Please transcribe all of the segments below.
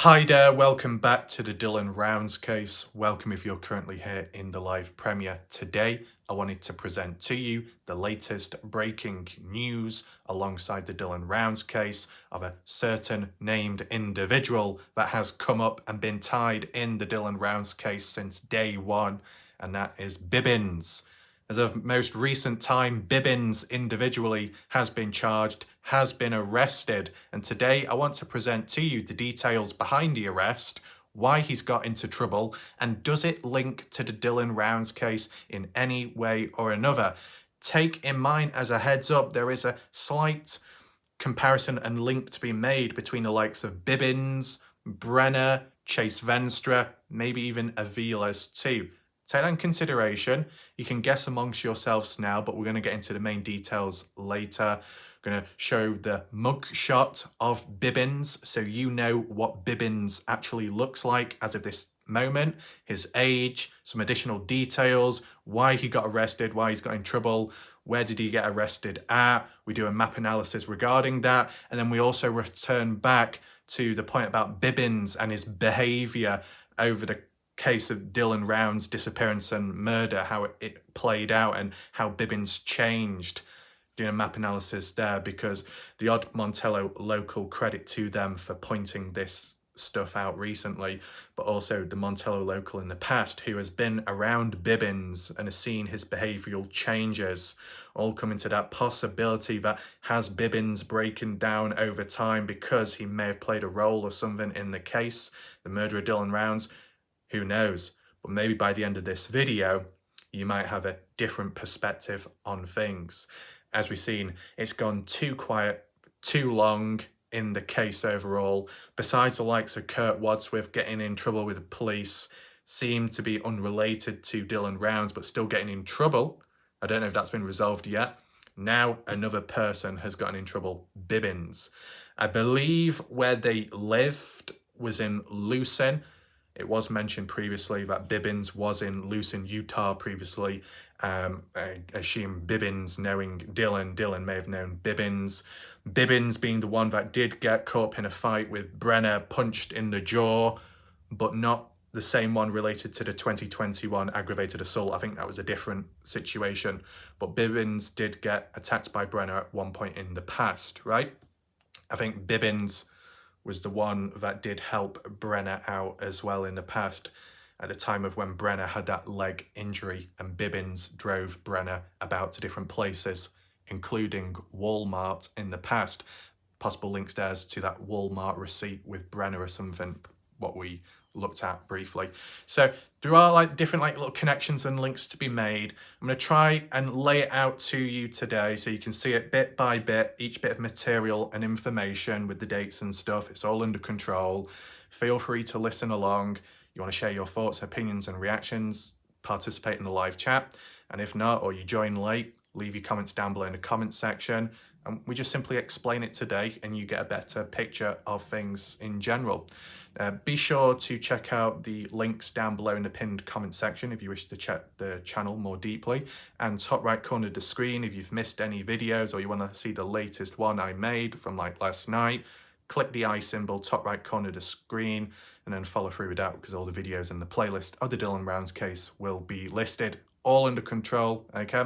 Hi there, welcome back to the Dylan Rounds case. Welcome if you're currently here in the live premiere. Today, I wanted to present to you the latest breaking news alongside the Dylan Rounds case of a certain named individual that has come up and been tied in the Dylan Rounds case since day one, and that is Bibbins. As of most recent time, Bibbins individually has been charged, has been arrested, and today I want to present to you the details behind the arrest, why he's got into trouble, and does it link to the Dylan Rounds case in any way or another. Take in mind, as a heads up, there is a slight comparison and link to be made between the likes of Bibbins, Brenner, Chase Venstra, maybe even Avila's too. Take that in consideration. You can guess amongst yourselves now, but we're going to get into the main details later. I'm going to show the mug shot of Bibbins so you know what Bibbins actually looks like as of this moment, his age, some additional details, why he got arrested, why he's got in trouble, where did he get arrested at. We do a map analysis regarding that, and then we also return back to the point about Bibbins and his behaviour over the case of Dylan Rounds' disappearance and murder, how it played out and how Bibbins changed. Doing a map analysis there because the odd Montello local, credit to them for pointing this stuff out recently, but also the Montello local in the past who has been around Bibbins and has seen his behavioural changes, all coming to that possibility that has Bibbins breaking down over time because he may have played a role or something in the case, the murder of Dylan Rounds. Who knows? But maybe by the end of this video, you might have a different perspective on things. As we've seen, it's gone too quiet, too long in the case overall. Besides the likes of Kurt Wadsworth getting in trouble with the police, seem to be unrelated to Dylan Rounds, but still getting in trouble. I don't know if that's been resolved yet. Now another person has gotten in trouble, Bibbins. I believe where they lived was in Lucin. It was mentioned previously that Bibbins was in Lucin, Utah previously. I assume Bibbins knowing Dylan may have known Bibbins. Bibbins being the one that did get caught up in a fight with Brenner, punched in the jaw, but not the same one related to the 2021 aggravated assault. I think that was a different situation. But Bibbins did get attacked by Brenner at one point in the past, right? I think Bibbins was the one that did help Brenner out as well in the past at the time of when Brenner had that leg injury and Bibbins drove Brenner about to different places, including Walmart in the past. Possible links there to that Walmart receipt with Brenner or something, what we looked at briefly. So there are different little connections and links to be made. I'm going to try and lay it out to you today so you can see it bit by bit, each bit of material and information with the dates and stuff. It's all under control. Feel free to listen along. You want to share your thoughts, opinions and reactions, participate in the live chat. And if not, or you join late, leave your comments down below in the comments section. And we just simply explain it today and you get a better picture of things in general. Be sure to check out the links down below in the pinned comment section if you wish to check the channel more deeply. And top right corner of the screen, if you've missed any videos or you want to see the latest one I made from last night, click the eye symbol, top right corner of the screen, and then follow through with that because all the videos in the playlist of the Dylan Rounds case will be listed, all under control, okay?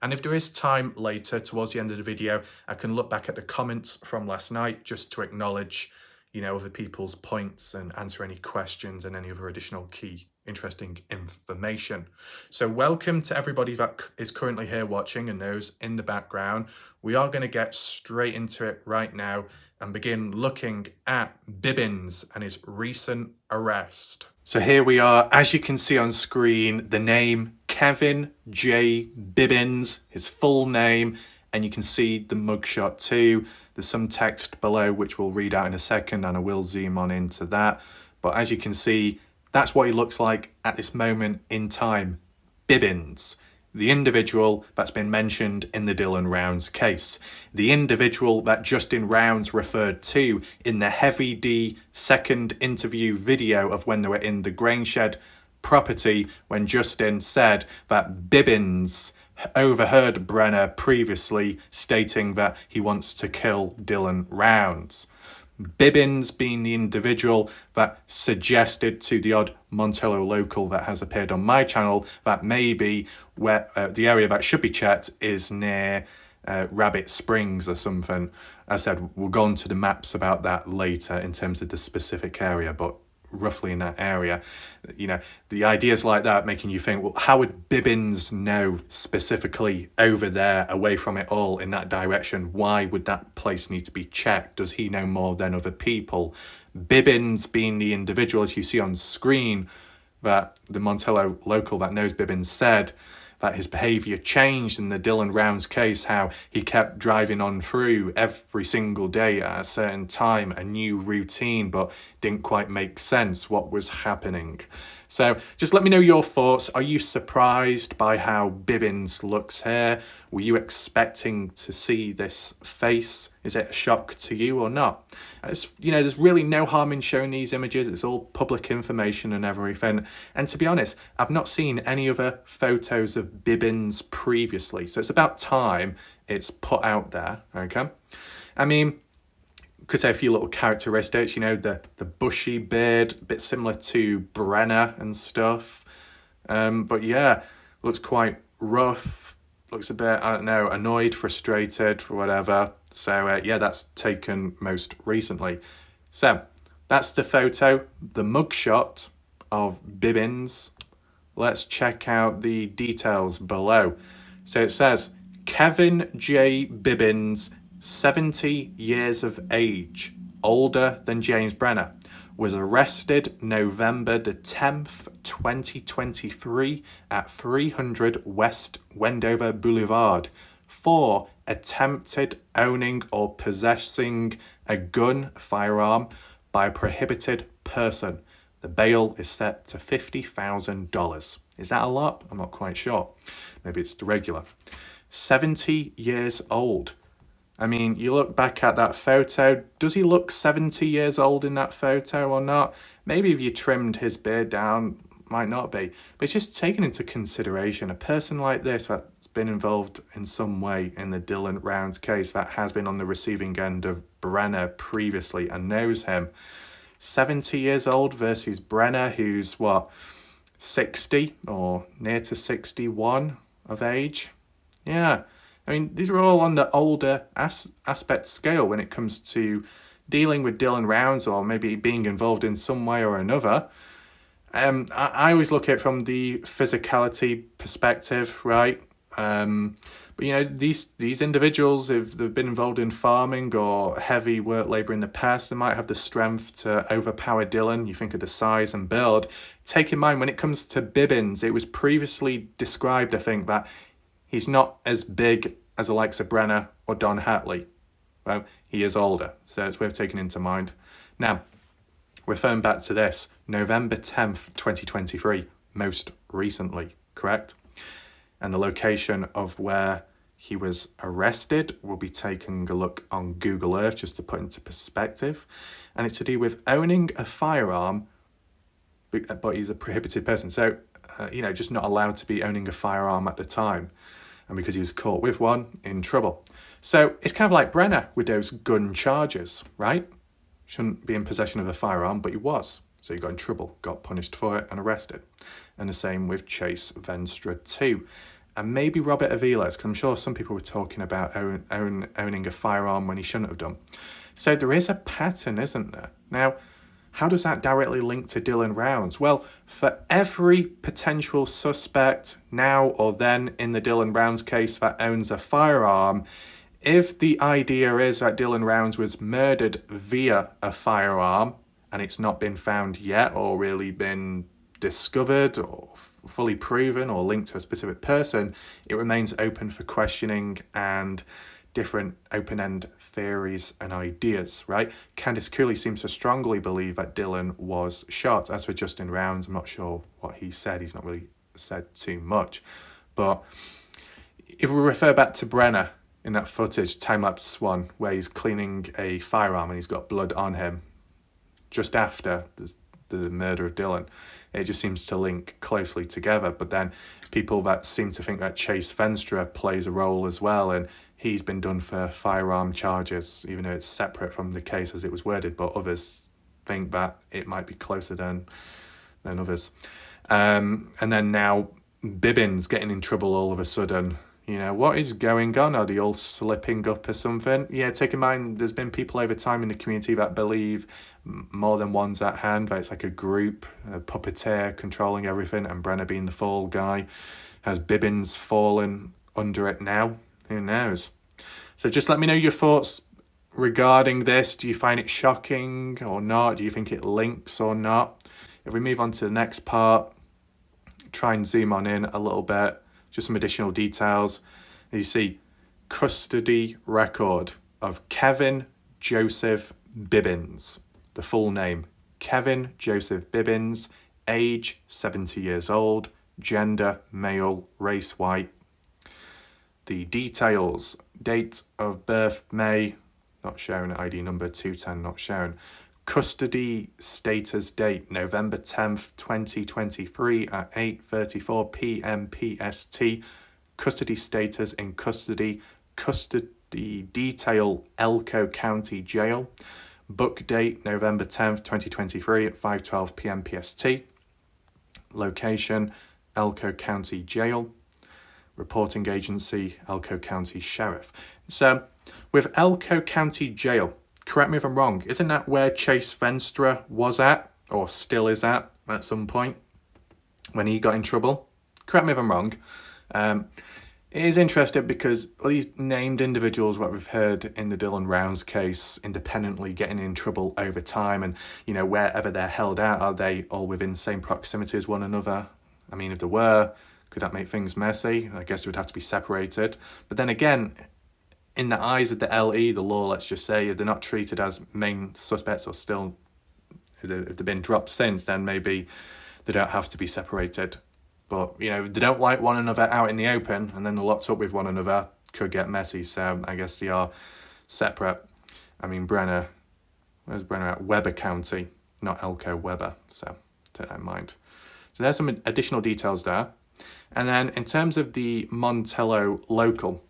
And if there is time later towards the end of the video, I can look back at the comments from last night just to acknowledge, other people's points and answer any questions and any other additional key interesting information. So welcome to everybody that is currently here watching and those in the background. We are going to get straight into it right now and begin looking at Bibbins and his recent arrest. So here we are, as you can see on screen, the name Kevin J. Bibbins, his full name, and you can see the mugshot too. There's some text below which we'll read out in a second and I will zoom on into that. But as you can see, that's what he looks like at this moment in time. Bibbins, the individual that's been mentioned in the Dylan Rounds case. The individual that Justin Rounds referred to in the Heavy D second interview video of when they were in the Grainshed property, when Justin said that Bibbins overheard Brenner previously stating that he wants to kill Dylan Rounds. Bibbins being the individual that suggested to the odd Montello local that has appeared on my channel that maybe where the area that should be checked is near Rabbit Springs or something. As I said, we'll go on to the maps about that later in terms of the specific area, but roughly in that area. You know, the ideas like that making you think, well, how would Bibbins know specifically over there, away from it all, in that direction? Why would that place need to be checked? Does he know more than other people? Bibbins being the individual, as you see on screen, that the Montello local that knows Bibbins said that his behaviour changed in the Dylan Rounds case, how he kept driving on through every single day at a certain time, a new routine, but didn't quite make sense what was happening. So just let me know your thoughts. Are you surprised by how Bibbins looks here? Were you expecting to see this face? Is it a shock to you or not? You know, there's really no harm in showing these images. It's all public information and everything. And to be honest, I've not seen any other photos of Bibbins previously. So it's about time it's put out there, okay? I mean, could say a few little characteristics, you know, the bushy beard, a bit similar to Brenner and stuff. But yeah, looks quite rough, looks a bit, I don't know, annoyed, frustrated, whatever. So yeah, that's taken most recently. So that's the photo, the mugshot of Bibbins. Let's check out the details below. So it says, Kevin J. Bibbins, 70 years of age, older than James Brenner, was arrested November the 10th, 2023 at 300 West Wendover Boulevard for attempted owning or possessing a gun firearm by a prohibited person. The bail is set to $50,000. Is that a lot? I'm not quite sure. Maybe it's the regular. 70 years old. I mean, you look back at that photo, does he look 70 years old in that photo or not? Maybe if you trimmed his beard down, might not be. But it's just taken into consideration, a person like this that's been involved in some way in the Dylan Rounds case, that has been on the receiving end of Brenner previously and knows him. 70 years old versus Brenner, who's what, 60 or near to 61 of age? Yeah. I mean, these are all on the older aspect scale when it comes to dealing with Dylan Rounds or maybe being involved in some way or another. I always look at it from the physicality perspective, right? But, you know, these individuals, if they've been involved in farming or heavy work labour in the past, they might have the strength to overpower Dylan. You think of the size and build. Take in mind, when it comes to Bibbins, it was previously described, I think, that he's not as big as the likes of Brenner or Don Hatley. Well, he is older, so it's worth taking into mind. Now, referring back to this, November 10th, 2023, most recently, correct? And the location of where he was arrested, we'll be taking a look on Google Earth just to put into perspective. And it's to do with owning a firearm, but he's a prohibited person. So, you know, just not allowed to be owning a firearm at the time. And because he was caught with one, in trouble. So it's kind of like Brenner with those gun charges, right? Shouldn't be in possession of a firearm, but he was. So he got in trouble, got punished for it and arrested. And the same with Chase Venstra too. And maybe Robert Aviles, because I'm sure some people were talking about owning a firearm when he shouldn't have done. So there is a pattern, isn't there? Now, how does that directly link to Dylan Rounds? Well, for every potential suspect now or then in the Dylan Rounds case that owns a firearm, if the idea is that Dylan Rounds was murdered via a firearm and it's not been found yet or really been discovered or fully proven or linked to a specific person, it remains open for questioning and different open-end theories and ideas, right? Candice Cooley seems to strongly believe that Dylan was shot. As for Justin Rounds, I'm not sure what he said. He's not really said too much. But if we refer back to Brenner in that footage, time-lapse one, where he's cleaning a firearm and he's got blood on him just after the murder of Dylan, it just seems to link closely together. But then people that seem to think that Chase Venstra plays a role as well, and he's been done for firearm charges, even though it's separate from the case as it was worded, but others think that it might be closer than others. And then now Bibbins getting in trouble all of a sudden. You know, what is going on? Are they all slipping up or something? Yeah, take in mind, there's been people over time in the community that believe more than one's at hand, that it's like a group, a puppeteer controlling everything, and Brenner being the fall guy. Has Bibbins fallen under it now? Who knows? So just let me know your thoughts regarding this. Do you find it shocking or not? Do you think it links or not? If we move on to the next part, try and zoom on in a little bit, just some additional details. You see custody record of Kevin Joseph Bibbins. The full name, Kevin Joseph Bibbins, age 70 years old, gender male, race white. The details, date of birth May, not shown, ID number 210 not shown. Custody status date November 10th, 2023 at 8:34 p.m. PST. Custody status in custody. Custody detail Elko County Jail. Book date November 10th, 2023 at 5:12 p.m. PST. Location Elko County Jail. Reporting agency Elko County Sheriff. So with Elko County Jail, correct me if I'm wrong, isn't that where Chase Venstra was at, or still is at some point, when he got in trouble? Correct me if I'm wrong. It is interesting because these named individuals, what we've heard in the Dylan Rounds case, independently getting in trouble over time, and, you know, wherever they're held out, are they all within the same proximity as one another? I mean, if there were, could that make things messy? I guess it would have to be separated. But then again, in the eyes of the LE, the law, let's just say, if they're not treated as main suspects or still, if they've been dropped since, then maybe they don't have to be separated. But, you know, they don't like one another out in the open and then they're locked up with one another, could get messy. So I guess they are separate. I mean, Brenner, where's Brenner at? Weber County, not Elko, Weber. So take that in mind. So there's some additional details there. And then in terms of the Montello local,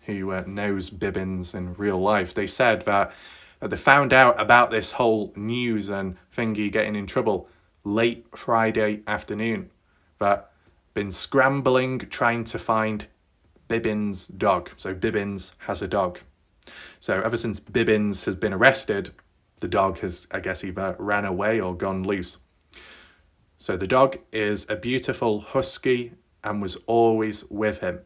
who knows Bibbins in real life, they said that they found out about this whole news and thingy getting in trouble late Friday afternoon. That been scrambling trying to find Bibbins' dog. So Bibbins has a dog. So ever since Bibbins has been arrested, the dog has, I guess, either ran away or gone loose. So the dog is a beautiful husky and was always with him.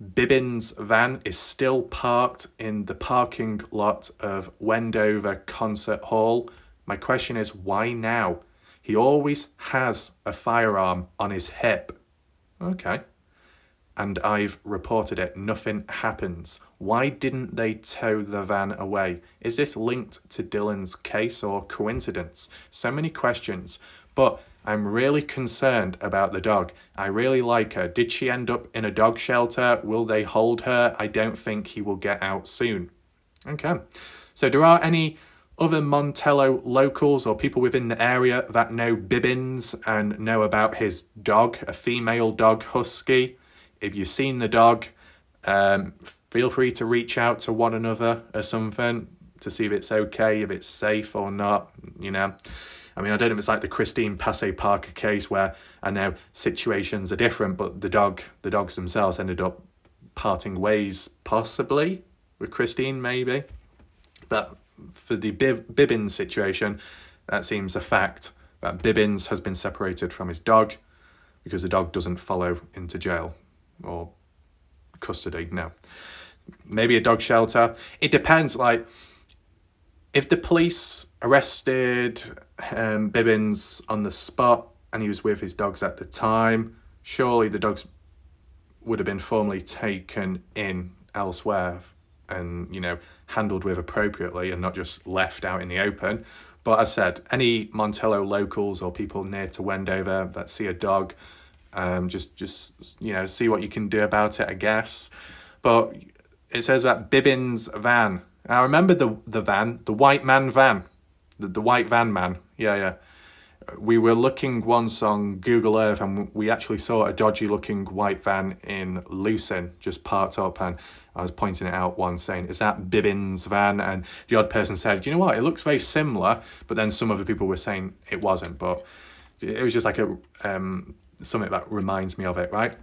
Bibbins' van is still parked in the parking lot of Wendover Concert Hall. My question is, why now? He always has a firearm on his hip. Okay. And I've reported it. Nothing happens. Why didn't they tow the van away? Is this linked to Dylan's case or coincidence? So many questions. But I'm really concerned about the dog. I really like her. Did she end up in a dog shelter? Will they hold her? I don't think he will get out soon. Okay. So there are any other Montello locals or people within the area that know Bibbins and know about his dog, a female dog husky? If you've seen the dog, feel free to reach out to one another or something to see if it's okay, if it's safe or not, you know. I mean, I don't know if it's like the Christine Passay Parker case where I know situations are different, but the dogs themselves ended up parting ways, possibly, with Christine, maybe. But for the Bibbins situation, that seems a fact, that Bibbins has been separated from his dog because the dog doesn't follow into jail or custody. No. Maybe a dog shelter. It depends, like, if the police arrested Bibbins on the spot and he was with his dogs at the time, surely the dogs would have been formally taken in elsewhere and, you know, handled with appropriately and not just left out in the open. But as I said, any Montello locals or people near to Wendover that see a dog, just you know, see what you can do about it, I guess. But it says that Bibbins' van. I remember the van, the white man van, the white van man. Yeah. we were looking once on Google Earth and we actually saw a dodgy looking white van in Lucin just parked up, and I was pointing it out once saying, is that Bibbins' van? And the odd person said, you know what, it looks very similar, but then some other people were saying it wasn't, but it was just like a something that reminds me of it, right?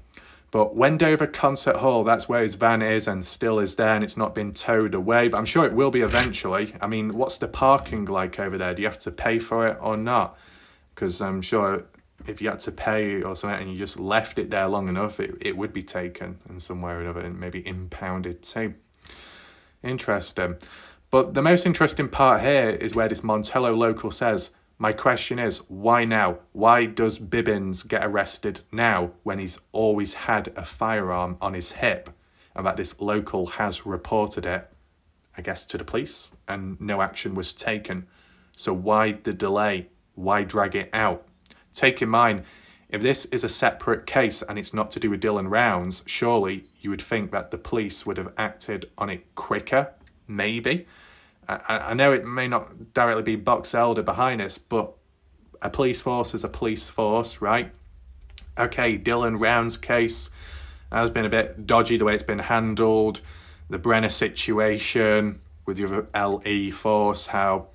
But Wendover Concert Hall, that's where his van is and still is there, and it's not been towed away, but I'm sure it will be eventually. I mean, what's the parking like over there? Do you have to pay for it or not? Because I'm sure if you had to pay or something and you just left it there long enough, it would be taken in some way or another and maybe impounded too. Interesting. But the most interesting part here is where this Montello local says, my question is, why now? Why does Bibbins get arrested now when he's always had a firearm on his hip and that this local has reported it, I guess, to the police and no action was taken? So why the delay? Why drag it out? Take in mind, if this is a separate case and it's not to do with Dylan Rounds, surely you would think that the police would have acted on it quicker, maybe. I know it may not directly be Box Elder behind this, but a police force is a police force, right? Okay, Dylan Rounds case has been a bit dodgy the way it's been handled. The Brenner situation with the other LE force, how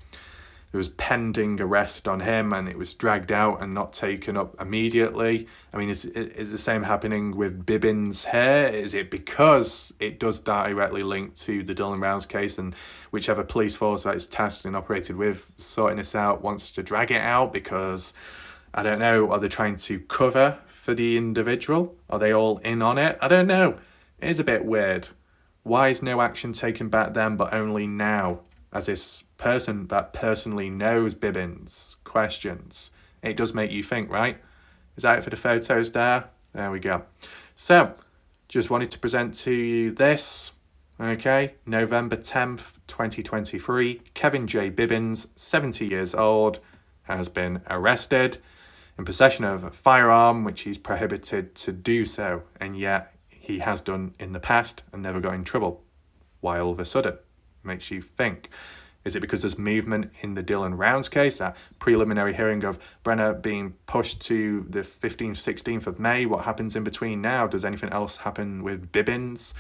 there was pending arrest on him and it was dragged out and not taken up immediately. I mean, is the same happening with Bibbins here? Is it because it does directly link to the Dylan Rounds case and whichever police force that is tasked and operated with sorting this out wants to drag it out because, I don't know, are they trying to cover for the individual? Are they all in on it? I don't know. It is a bit weird. Why is no action taken back then but only now? As this person that personally knows Bibbins questions. It does make you think, right? Is that it for the photos there? There we go. So, just wanted to present to you this. Okay, November 10th, 2023. Kevin J. Bibbins, 70 years old, has been arrested in possession of a firearm, which he's prohibited to do so. And yet, he has done in the past and never got in trouble. Why all of a sudden? Makes you think. Is it because there's movement in the Dylan Rounds case, that preliminary hearing of Brenner being pushed to the 15th, 16th of May? What happens in between now? Does anything else happen with Bibbins?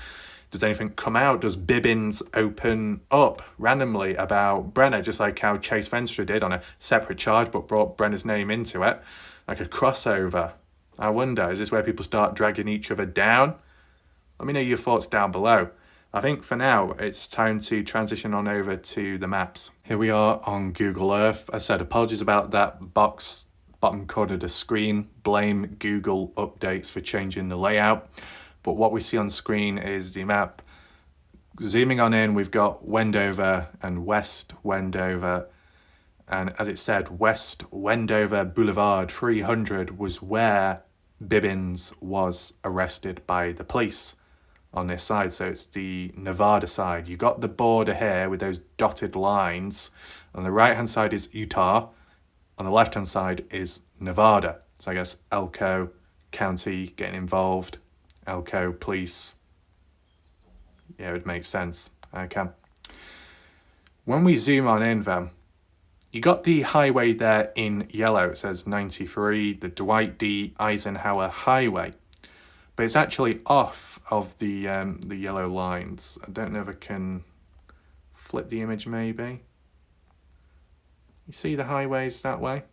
Does anything come out? Does Bibbins open up randomly about Brenner, just like how Chase Venstra did on a separate charge but brought Brenner's name into it? Like a crossover. I wonder, is this where people start dragging each other down? Let me know your thoughts down below. I think for now, it's time to transition on over to the maps. Here we are on Google Earth. As I said, apologies about that box bottom corner of the screen. Blame Google Updates for changing the layout. But what we see on screen is the map. Zooming on in, we've got Wendover and West Wendover. And as it said, West Wendover Boulevard 300 was where Bibbins was arrested by the police. On this side, so it's the Nevada side. You got the border here with those dotted lines. On the right hand side is Utah. On the left hand side is Nevada. So I guess Elko County getting involved. Elko police. Yeah, it would make sense. Okay. When we zoom on in then, you got the highway there in yellow. It says 93, the Dwight D. Eisenhower Highway. But it's actually off of the yellow lines. I don't know if I can flip the image maybe. You see the highways that way?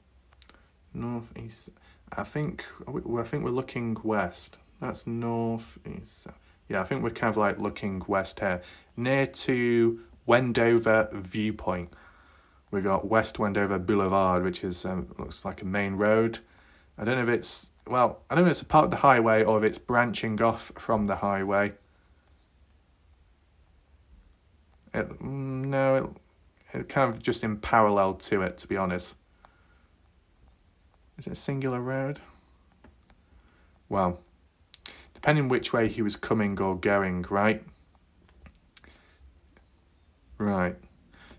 North, east. I think we're looking west. That's north, east. Yeah, I think we're kind of like looking west here. Near to Wendover Viewpoint. We got West Wendover Boulevard, which is looks like a main road. I don't know if it's, well, I don't know if it's a part of the highway or if it's branching off from the highway. It kind of just in parallel to it, to be honest. Is it a singular road? Well, depending which way he was coming or going, right? Right.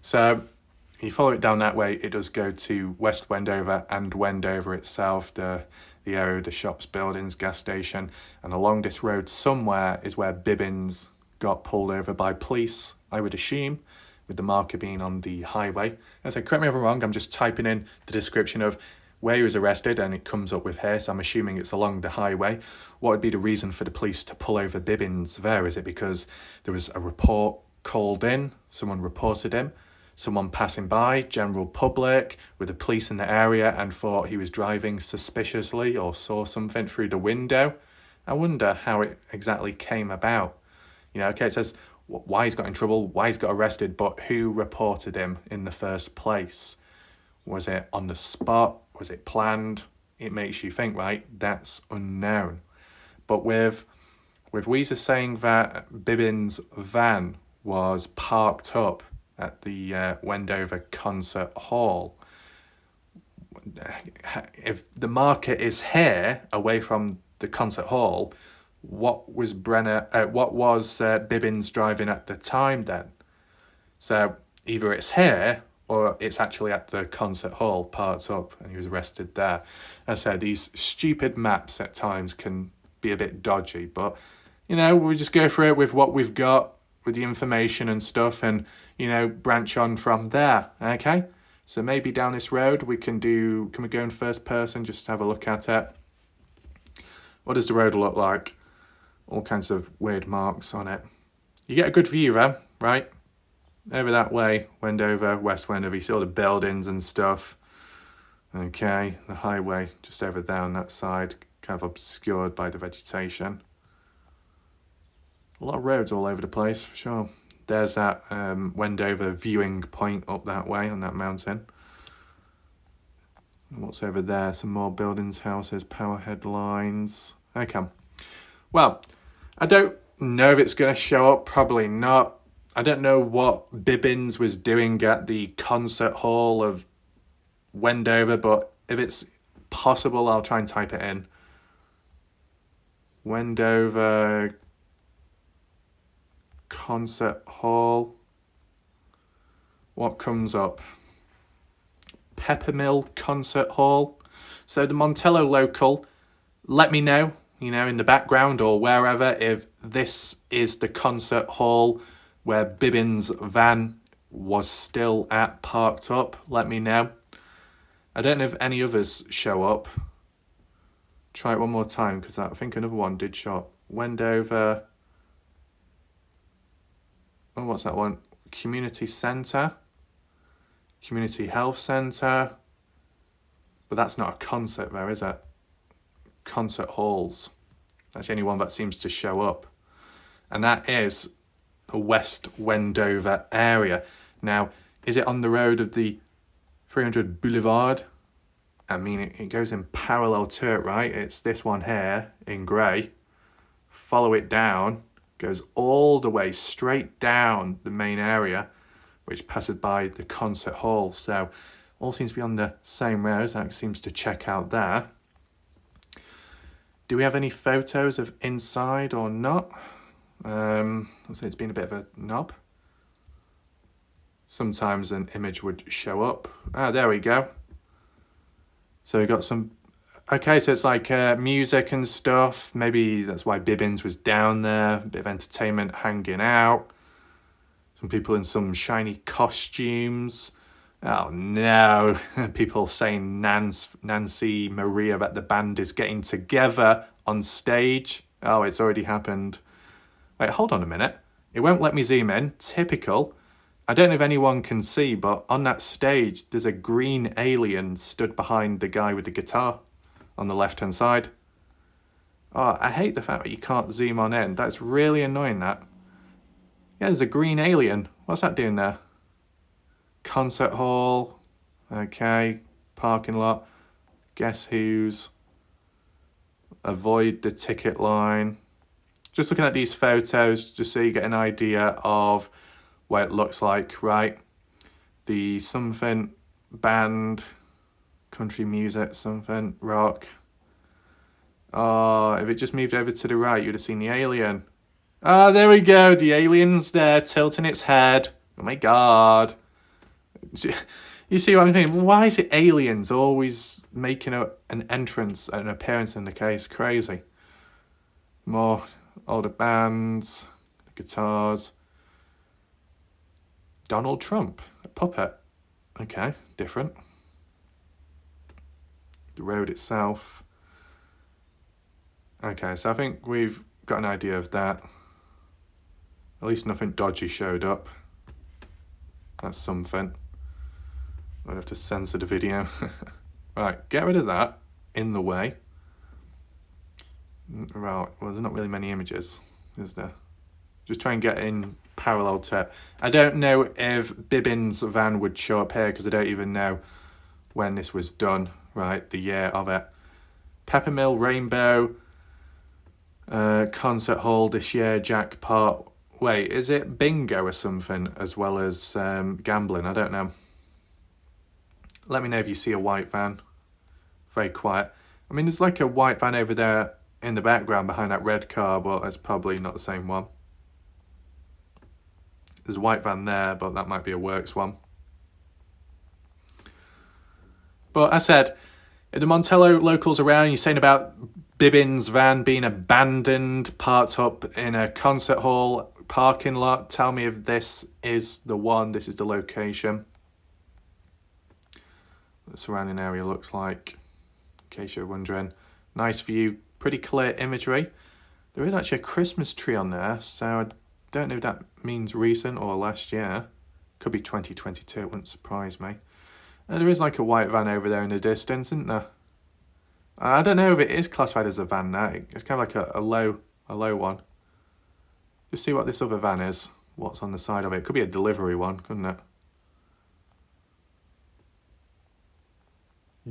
So you follow it down that way, it does go to West Wendover and Wendover itself, the area, the shops, buildings, gas station. And along this road somewhere is where Bibbins got pulled over by police, I would assume, with the marker being on the highway. As I said, correct me if I'm wrong, I'm just typing in the description of where he was arrested, and it comes up with here, so I'm assuming it's along the highway. What would be the reason for the police to pull over Bibbins there? Is it because there was a report called in, someone reported him, someone passing by, general public, with the police in the area and thought he was driving suspiciously or saw something through the window? I wonder how it exactly came about. You know, okay, it says why he's got in trouble, why he's got arrested, but who reported him in the first place? Was it on the spot? Was it planned? It makes you think, right? That's unknown. But with Weezer saying that Bibbins' van was parked up at the Wendover Concert Hall, if the market is here, away from the concert hall, what was Bibbins driving at the time then? So either it's here or it's actually at the concert hall, parked up, and he was arrested there. As I said, these stupid maps at times can be a bit dodgy, but, you know, we just go through it with what we've got, with the information and stuff, and, you know, branch on from there, okay? So maybe down this road can we go in first person, just to have a look at it? What does the road look like? All kinds of weird marks on it. You get a good view there, right? Over that way, Wendover, West Wendover, you see all the buildings and stuff. Okay, the highway just over there on that side, kind of obscured by the vegetation. A lot of roads all over the place, for sure. There's that Wendover viewing point up that way on that mountain. And what's over there? Some more buildings, houses, power headlines. Okay. Well, I don't know if it's going to show up. Probably not. I don't know what Bibbins was doing at the concert hall of Wendover, but if it's possible, I'll try and type it in. Wendover Concert Hall. What comes up? Peppermill Concert Hall. So the Montello local, let me know, you know, in the background or wherever, if this is the concert hall where Bibbins' van was still parked up. Let me know. I don't know if any others show up. Try it one more time, because I think another one did show up. Wendover. Oh, what's that one? Community Centre. Community Health Centre. But that's not a concert there, is it? Concert halls. That's the only one that seems to show up. And that is the West Wendover area. Now, is it on the road of the 300 Boulevard? I mean, it goes in parallel to it, right? It's this one here in grey. Follow it down. Goes all the way straight down the main area, which passes by the concert hall. So all seems to be on the same road. That seems to check out there. Do we have any photos of inside or not? I'll say it's been a bit of a knob. Sometimes an image would show up. Ah, there we go. So we got some... Okay, so it's like music and stuff. Maybe that's why Bibbins was down there. A bit of entertainment hanging out. Some people in some shiny costumes. Oh no, people saying Nancy Maria that the band is getting together on stage. Oh, it's already happened. Wait, hold on a minute. It won't let me zoom in. Typical. I don't know if anyone can see, but on that stage, there's a green alien stood behind the guy with the guitar on the left-hand side. Oh, I hate the fact that you can't zoom on in. That's really annoying, that. Yeah, there's a green alien. What's that doing there? Concert hall. Okay. Parking lot. Guess who's. Avoid the ticket line. Just looking at these photos, just so you get an idea of what it looks like, right? The something band, country music, something, rock. Oh, if it just moved over to the right, you'd have seen the alien. Ah, there we go. The alien's there, tilting its head. Oh my God. You see what I mean? Why is it aliens always making an entrance, an appearance in the case? Crazy. More older bands, guitars. Donald Trump, a puppet. Okay, different. the road itself. Okay, so I think we've got an idea of that. At least nothing dodgy showed up. That's something. I'd have to censor the video. Right, get rid of that in the way. Right, well, there's not really many images, is there? Just try and get in parallel to it. I don't know if Bibbins' van would show up here because I don't even know when this was done, right? The year of it. Peppermill Rainbow concert hall this year, jackpot. Wait, is it bingo or something as well as gambling? I don't know. Let me know if you see a white van. Very quiet. I mean, there's like a white van over there in the background behind that red car, but it's probably not the same one. There's a white van there, but that might be a works one. But I said, if the Montello locals around, you're saying about Bibbins' van being abandoned, parked up in a concert hall parking lot, tell me if this is the one, this is the location. The surrounding area looks like, in case you're wondering. Nice view, pretty clear imagery. There is actually a Christmas tree on there, so I don't know if that means recent or last year. Could be 2022, it wouldn't surprise me. There is like a white van over there in the distance, isn't there? I don't know if it is classified as a van now. It's kind of like a low one. Just see what this other van is. What's on the side of it. It could be a delivery one, couldn't it?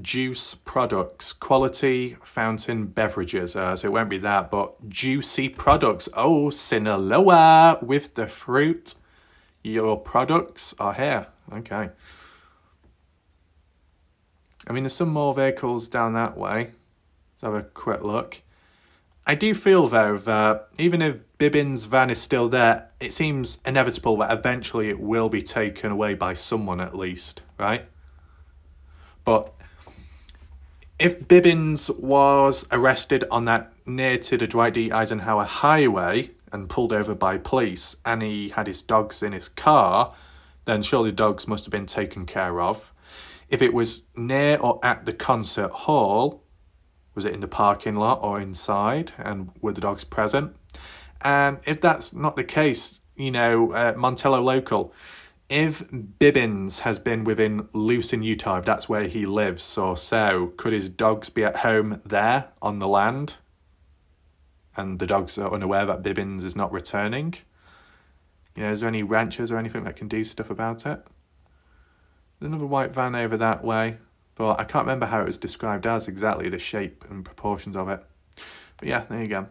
Juice products, quality fountain beverages. So it won't be that, but juicy products. Oh, Sinaloa with the fruit. Your products are here. Okay. I mean, there's some more vehicles down that way. Let's have a quick look. I do feel, though, that even if Bibbins' van is still there, it seems inevitable that eventually it will be taken away by someone at least, right? But if Bibbins was arrested on that near to the Dwight D. Eisenhower highway and pulled over by police, and he had his dogs in his car, then surely the dogs must have been taken care of. If it was near or at the concert hall, was it in the parking lot or inside, and were the dogs present? And if that's not the case, you know, Montello local, if Bibbins has been within Lucin, Utah, if that's where he lives or so, could his dogs be at home there on the land? And the dogs are unaware that Bibbins is not returning? You know, is there any ranchers or anything that can do stuff about it? There's another white van over that way, but I can't remember how it was described as exactly, the shape and proportions of it. But yeah, there you go.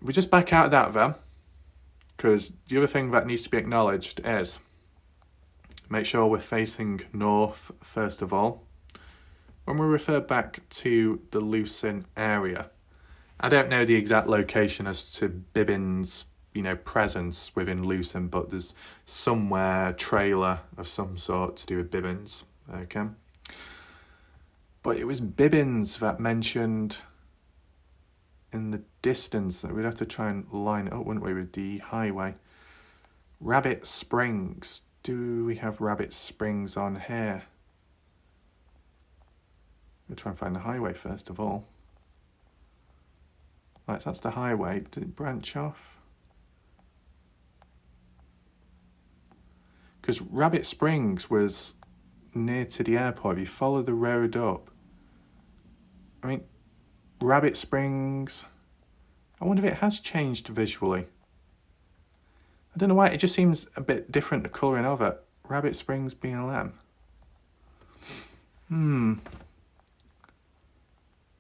We just back out of that van, because the other thing that needs to be acknowledged is make sure we're facing north first of all. When we refer back to the Lucin area, I don't know the exact location as to Bibbins' presence within Lucin, but there's somewhere trailer of some sort to do with Bibbins, okay? But it was Bibbins that mentioned in the distance that we'd have to try and line it up, wouldn't we, with the highway. Rabbit Springs. Do we have Rabbit Springs on here? We'll try and find the highway first of all. Right, so that's the highway. Did it branch off? Because Rabbit Springs was near to the airport. If you follow the road up, I mean, Rabbit Springs, I wonder if it has changed visually. I don't know why, it just seems a bit different, the colouring of it. Rabbit Springs BLM.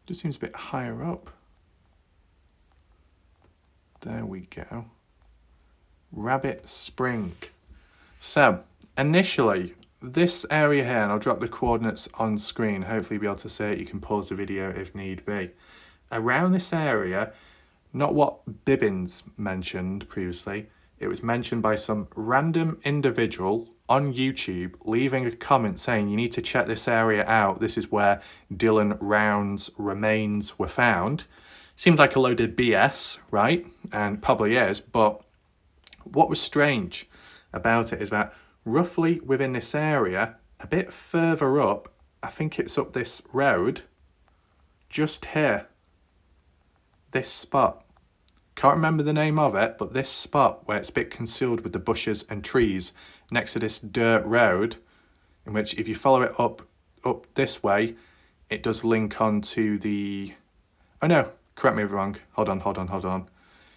Just seems a bit higher up. There we go. Rabbit Spring. So, initially, this area here, and I'll drop the coordinates on screen, hopefully you'll be able to see it, you can pause the video if need be. Around this area, not what Bibbins mentioned previously, it was mentioned by some random individual on YouTube leaving a comment saying you need to check this area out, this is where Dylan Round's remains were found. Seems like a load of BS, right? And probably is, but what was strange about it is that roughly within this area, a bit further up, I think it's up this road, just here. This spot. Can't remember the name of it, but this spot where it's a bit concealed with the bushes and trees next to this dirt road, in which if you follow it up this way, it does link onto the... Oh no, correct me if I'm wrong. Hold on.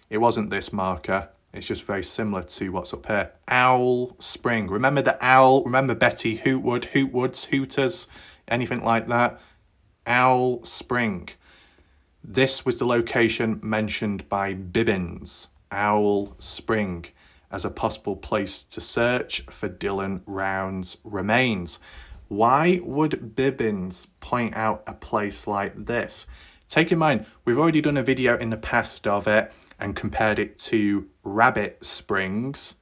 It wasn't this marker. It's just very similar to what's up here. Owl Spring. Remember the owl? Remember Betty Hootwood, Hootwoods, Hooters, anything like that? Owl Spring. This was the location mentioned by Bibbins, Owl Spring, as a possible place to search for Dylan Round's remains. Why would Bibbins point out a place like this? Take in mind, we've already done a video in the past of it and compared it to Rabbit Springs.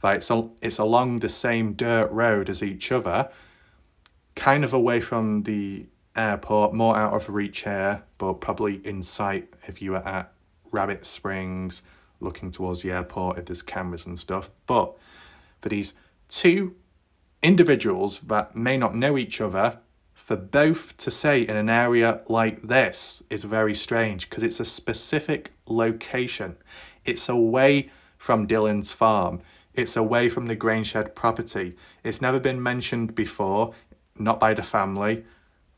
Right, so it's along the same dirt road as each other, kind of away from the airport, more out of reach here, but probably in sight if you were at Rabbit Springs, looking towards the airport if there's cameras and stuff. But for these two individuals that may not know each other, for both to say in an area like this is very strange, because it's a specific location. It's away from Dylan's farm. It's away from the Grainshed property. It's never been mentioned before, not by the family,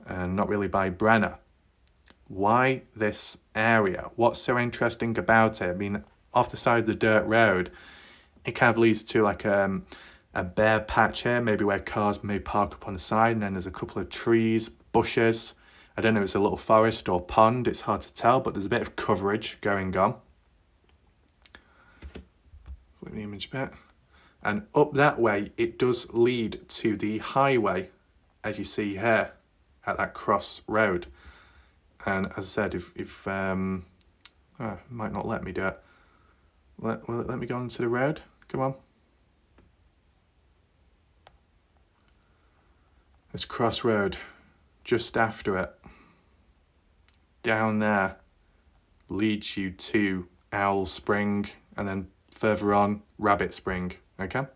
and not really by Brenner. Why this area? What's so interesting about it? I mean, off the side of the dirt road, it kind of leads to like a bare patch here, maybe where cars may park up on the side, and then there's a couple of trees, bushes. I don't know if it's a little forest or pond, it's hard to tell, but there's a bit of coverage going on. Flip the image a bit. And up that way, it does lead to the highway, as you see here, at that cross road. And as I said, if might not let me do it. Will it let me go onto the road? Come on. This crossroad, just after it, down there, leads you to Owl Spring, and then further on, Rabbit Spring, okay?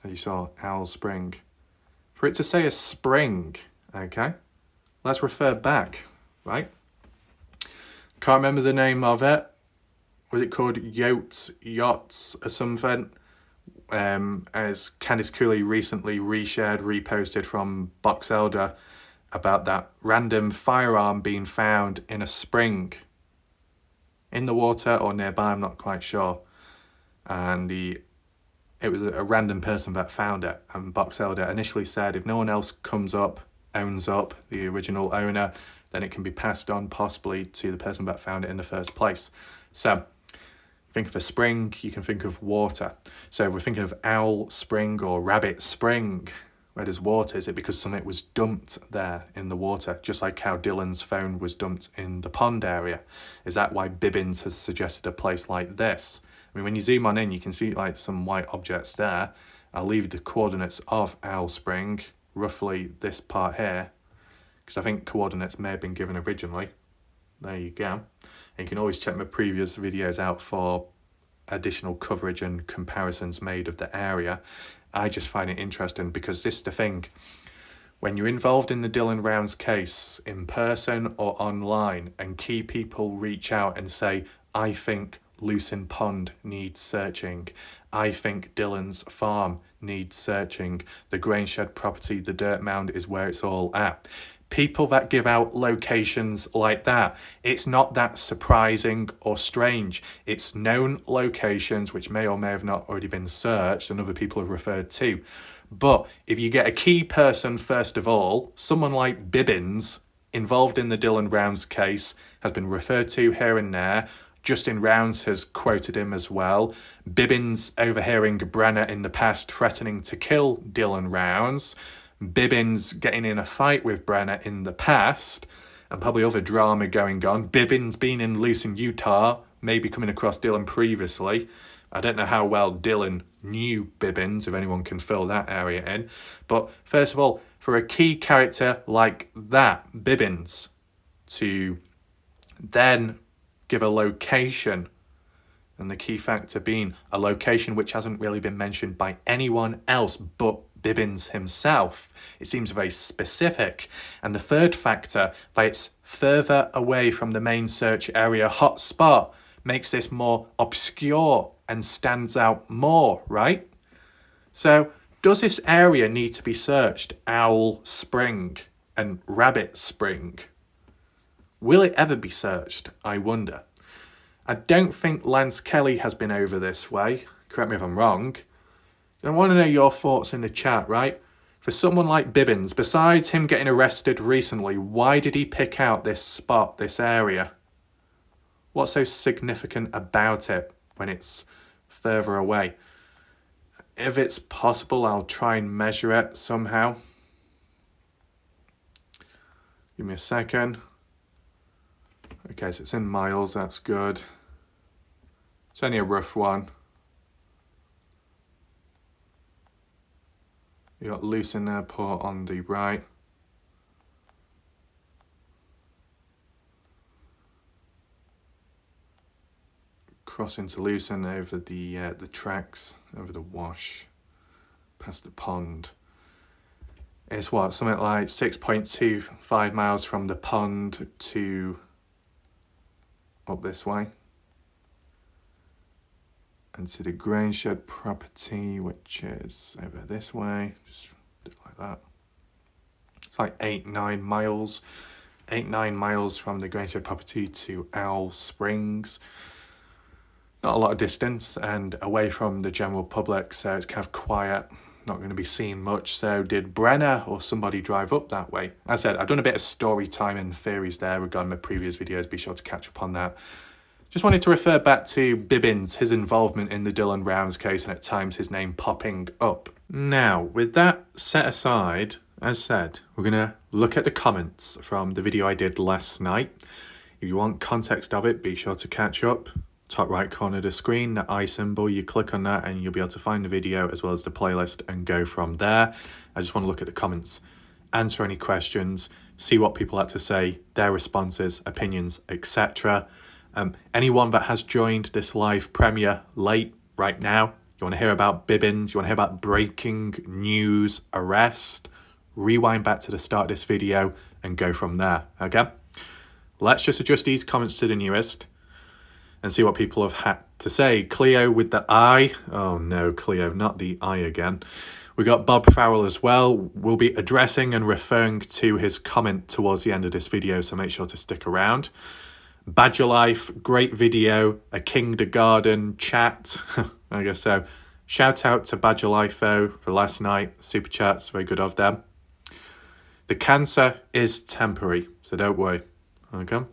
As you saw, Owl Spring. For it to say a spring, okay, let's refer back, right? Can't remember the name of it. Was it called Yachts or something? As Candice Cooley recently reposted from Box Elder about that random firearm being found in a spring in the water or nearby, I'm not quite sure. And it was a random person that found it, and Box Elder initially said if no one else owns up the original owner, then it can be passed on possibly to the person that found it in the first place. So think of a spring, you can think of water. So if we're thinking of Owl Spring or Rabbit Spring, where there's water, is it because something was dumped there in the water, just like how Dylan's phone was dumped in the pond area? Is that why Bibbins has suggested a place like this? I mean, when you zoom on in, you can see like some white objects there. I'll leave the coordinates of Owl Spring, roughly this part here, because I think coordinates may have been given originally. There you go. And you can always check my previous videos out for additional coverage and comparisons made of the area. I just find it interesting because this is the thing. When you're involved in the Dylan Rounds case, in person or online, and key people reach out and say, I think Lucin Pond needs searching. I think Dylan's farm needs searching. The Grainshed property, the dirt mound is where it's all at. People that give out locations like that, it's not that surprising or strange. It's known locations which may or may have not already been searched and other people have referred to. But if you get a key person, first of all, someone like Bibbins, involved in the Dylan Rounds case, has been referred to here and there. Justin Rounds has quoted him as well. Bibbins overhearing Brenner in the past threatening to kill Dylan Rounds. Bibbins getting in a fight with Brenner in the past, and probably other drama going on. Bibbins being in Lucin, Utah, maybe coming across Dylan previously. I don't know how well Dylan knew Bibbins, if anyone can fill that area in. But first of all, for a key character like that, Bibbins, to then give a location, and the key factor being a location which hasn't really been mentioned by anyone else but Bibbins himself. It seems very specific. And the third factor, that it's further away from the main search area hotspot, makes this more obscure and stands out more, right? So, does this area need to be searched? Owl Spring and Rabbit Spring? Will it ever be searched? I wonder. I don't think Lance Kelly has been over this way. Correct me if I'm wrong. I want to know your thoughts in the chat, right? For someone like Bibbins, besides him getting arrested recently, why did he pick out this spot, this area? What's so significant about it when it's further away? If it's possible, I'll try and measure it somehow. Give me a second. Okay, so it's in miles, that's good. It's only a rough one. You got Lucin Airport on the right. Cross into Lucin over the tracks, over the wash, past the pond. It's what, something like 6.25 miles from the pond to up this way. And to the grain shed property, which is over this way, just like that. It's like 8-9 miles. 8-9 miles from the grain shed property to Owl Springs. Not a lot of distance and away from the general public, so it's kind of quiet, not going to be seen much. So did Brenner or somebody drive up that way? As I said, I've done a bit of story time and theories there regarding my previous videos. Be sure to catch up on that. Just wanted to refer back to Bibbins, his involvement in the Dylan Rounds case, and at times his name popping up. Now, with that set aside, as said, we're going to look at the comments from the video I did last night. If you want context of it, be sure to catch up. Top right corner of the screen, that eye symbol, you click on that and you'll be able to find the video as well as the playlist and go from there. I just want to look at the comments, answer any questions, see what people had to say, their responses, opinions, etc. Anyone that has joined this live premiere late right now, you want to hear about Bibbins, you want to hear about breaking news, arrest, rewind back to the start of this video and go from there, okay? Let's just adjust these comments to the newest and see what people have had to say. Cleo with the I. Oh no, Cleo, not the I again. We got Bob Farrell as well. We'll be addressing and referring to his comment towards the end of this video, so make sure to stick around. Badger Life, great video, a King the Garden chat, I guess so. Shout out to Badger Life though for last night, super chats, very good of them. The cancer is temporary, so don't worry, okay?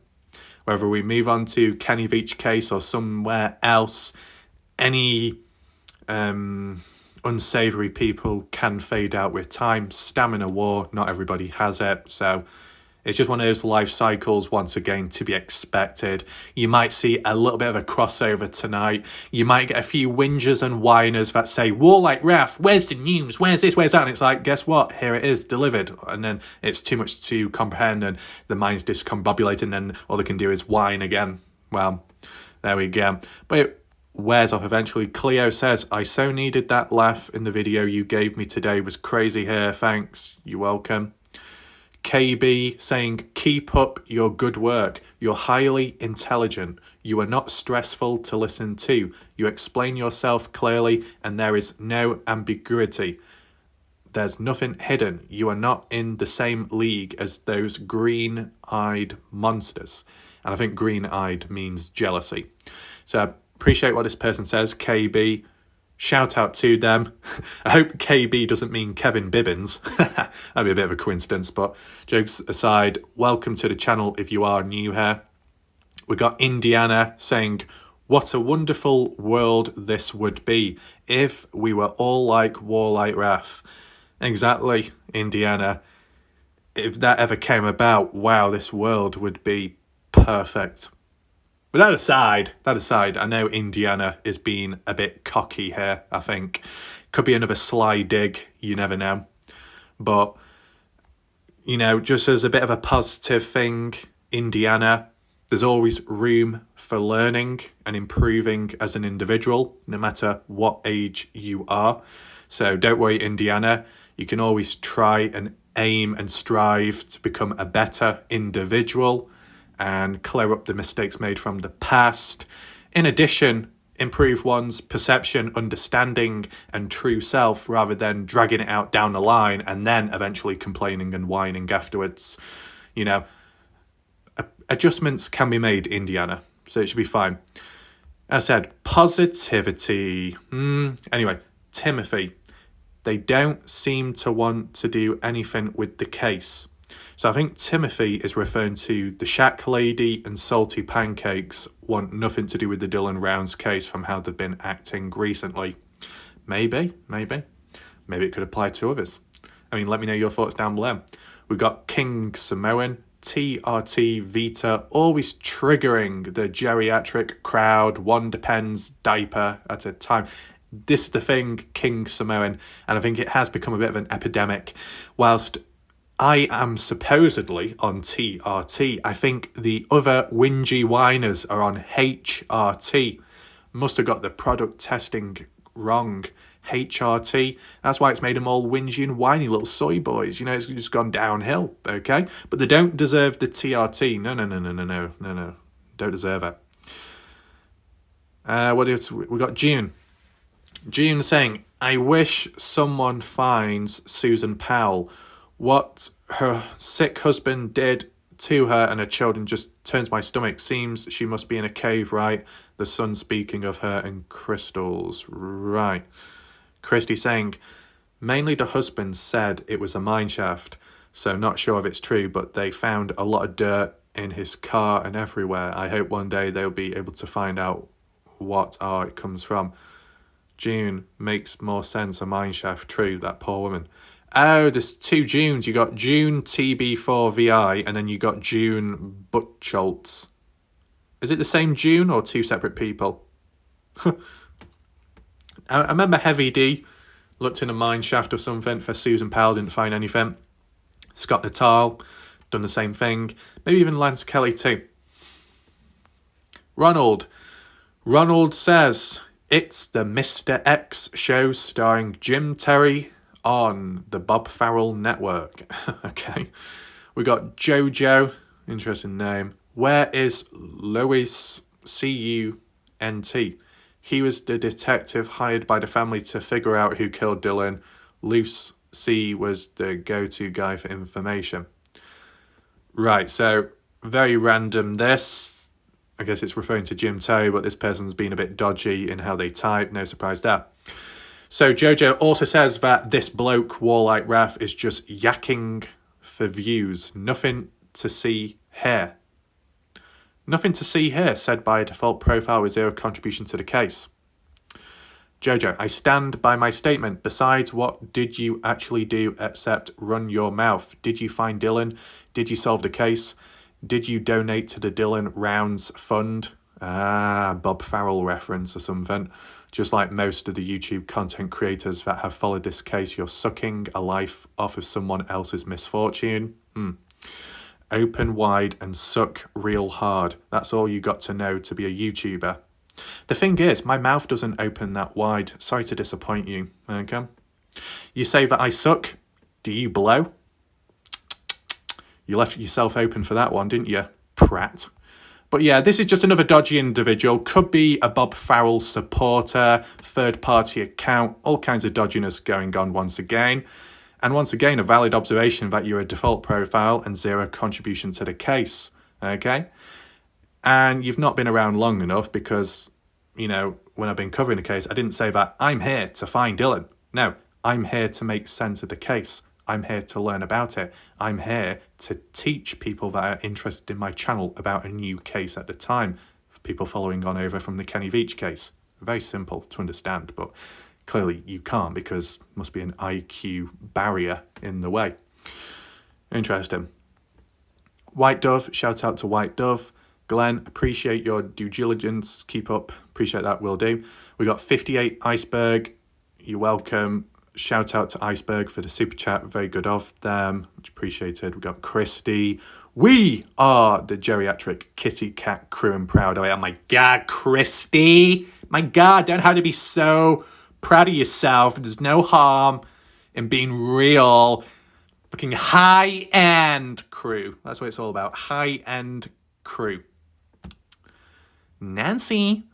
Whether we move on to Kenny Veach case or somewhere else, any unsavoury people can fade out with time. Stamina war, not everybody has it, so it's just one of those life cycles, once again, to be expected. You might see a little bit of a crossover tonight. You might get a few whingers and whiners that say, Warlike Raf, where's the news? Where's this? Where's that? And it's like, guess what? Here it is, delivered. And then it's too much to comprehend and the mind's discombobulated and then all they can do is whine again. Well, there we go. But it wears off eventually. Cleo says, I so needed that laugh in the video you gave me today. It was crazy here. Thanks. You're welcome. KB saying, keep up your good work. You're highly intelligent. You are not stressful to listen to. You explain yourself clearly and there is no ambiguity. There's nothing hidden. You are not in the same league as those green-eyed monsters. And I think green-eyed means jealousy. So I appreciate what this person says, KB. Shout out to them. I hope KB doesn't mean Kevin Bibbins. That'd be a bit of a coincidence, but jokes aside, welcome to the channel if you are new here. We got Indiana saying, what a wonderful world this would be if we were all like Warlike Wrath. Exactly, Indiana. If that ever came about, wow, this world would be perfect. But that aside, I know Indiana is being a bit cocky here, I think. Could be another sly dig, you never know. But, you know, just as a bit of a positive thing, Indiana, there's always room for learning and improving as an individual, no matter what age you are. So don't worry, Indiana. You can always try and aim and strive to become a better individual and clear up the mistakes made from the past. In addition, improve one's perception, understanding, and true self rather than dragging it out down the line and then eventually complaining and whining afterwards. You know, adjustments can be made, Indiana, so it should be fine. As I said, positivity. Anyway, Timothy. They don't seem to want to do anything with the case. So I think Timothy is referring to the Shack Lady and Salty Pancakes want nothing to do with the Dylan Rounds case from how they've been acting recently. Maybe it could apply to others. I mean, let me know your thoughts down below. We've got King Samoan, TRT Vita, always triggering the geriatric crowd, one depends diaper at a time. This is the thing, King Samoan, and I think it has become a bit of an epidemic. Whilst I am supposedly on TRT, I think the other whingy whiners are on HRT. Must have got the product testing wrong. HRT, that's why it's made them all whingy and whiny little soy boys. You know, it's just gone downhill, okay? But they don't deserve the TRT. No. Don't deserve it. What else? We got June. June saying, I wish someone finds Susan Powell. What her sick husband did to her and her children just turns my stomach. Seems she must be in a cave, right? The son speaking of her and crystals. Right. Christy saying, mainly the husband said it was a mine shaft, so not sure if it's true, but they found a lot of dirt in his car and everywhere. I hope one day they'll be able to find out what it comes from. June makes more sense, a mine shaft, true, that poor woman. Oh, there's two Junes. You got June TB4VI and then you got June Butschultz. Is it the same June or two separate people? I remember Heavy D looked in a mine shaft or something for Susan Powell, didn't find anything. Scott Natal, done the same thing. Maybe even Lance Kelly too. Ronald says, it's the Mr. X show starring Jim Terry on the Bob Farrell Network. Okay. We got Jojo, interesting name. Where is Lois C-U-N-T? He was the detective hired by the family to figure out who killed Dylan. Luce C was the go-to guy for information. Right, so very random this. I guess it's referring to Jim Terry, but this person's been a bit dodgy in how they type. No surprise there. So Jojo also says that this bloke, Warlight Raff, is just yakking for views. Nothing to see here. Nothing to see here, said by a default profile with zero contribution to the case. Jojo, I stand by my statement. Besides, what did you actually do except run your mouth? Did you find Dylan? Did you solve the case? Did you donate to the Dylan Rounds Fund? Bob Farrell reference or something. Just like most of the YouTube content creators that have followed this case, you're sucking a life off of someone else's misfortune. Open wide and suck real hard. That's all you got to know to be a YouTuber. The thing is, my mouth doesn't open that wide. Sorry to disappoint you. Okay. You say that I suck. Do you blow? You left yourself open for that one, didn't you, prat? But yeah, this is just another dodgy individual. Could be a Bob Farrell supporter, third-party account, all kinds of dodginess going on once again. And once again, a valid observation that you're a default profile and zero contribution to the case, okay? And you've not been around long enough because, you know, when I've been covering the case, I didn't say that I'm here to find Dylan. No, I'm here to make sense of the case. I'm here to learn about it. I'm here to teach people that are interested in my channel about a new case at the time. People following on over from the Kenny Veach case. Very simple to understand, but clearly you can't because must be an IQ barrier in the way. Interesting. White Dove, shout out to White Dove. Glenn, appreciate your due diligence. Keep up. Appreciate that, will do. We got 58 Iceberg. You're welcome. Shout out to Iceberg for the super chat. Very good of them. Much appreciated. We got Christy. We are the geriatric kitty cat crew and proud of it. Oh my God, Christy. My God, don't have to be so proud of yourself. There's no harm in being real. Fucking high-end crew. That's what it's all about. High-end crew. Nancy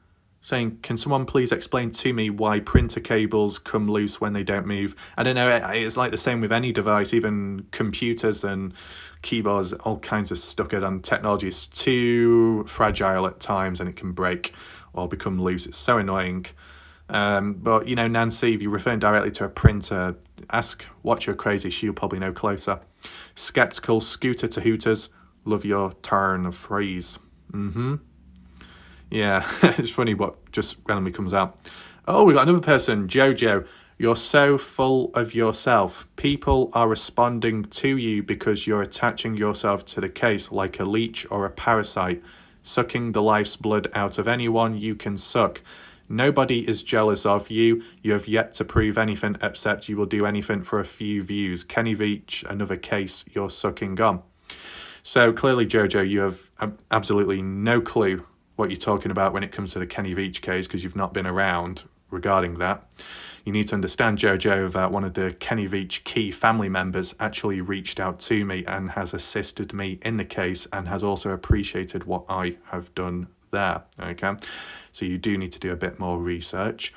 saying, can someone please explain to me why printer cables come loose when they don't move? I don't know, it's like the same with any device, even computers and keyboards, all kinds of stuff goes on. Technology is too fragile at times and it can break or become loose. It's so annoying. But, you know, Nancy, if you're referring directly to a printer, ask Watch Your Crazy. She'll probably know closer. Skeptical Scooter to Hooters. Love your turn of phrase. Yeah, it's funny what just randomly comes out. Oh, we got another person, Jojo. You're so full of yourself. People are responding to you because you're attaching yourself to the case like a leech or a parasite, sucking the life's blood out of anyone you can suck. Nobody is jealous of you. You have yet to prove anything except you will do anything for a few views. Kenny Veach, another case you're sucking on. So clearly, Jojo, you have absolutely no clue what you're talking about when it comes to the Kenny Veach case because you've not been around regarding that. You need to understand, Jojo, that one of the Kenny Veach key family members actually reached out to me and has assisted me in the case and has also appreciated what I have done there. Okay, so you do need to do a bit more research.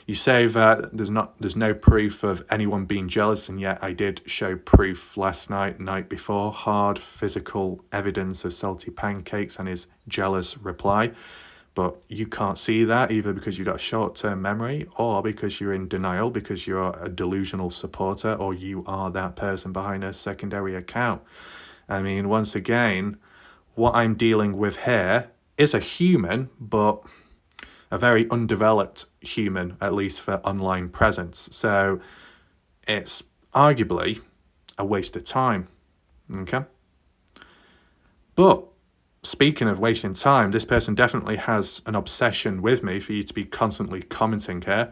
You say that there's no proof of anyone being jealous, and yet I did show proof last night before, hard physical evidence of Salty Pancakes and his jealous reply. But you can't see that either because you've got a short-term memory or because you're in denial because you're a delusional supporter or you are that person behind a secondary account. I mean, once again, what I'm dealing with here is a human, but a very undeveloped human, at least for online presence. So it's arguably a waste of time. Okay? But speaking of wasting time, this person definitely has an obsession with me for you to be constantly commenting here.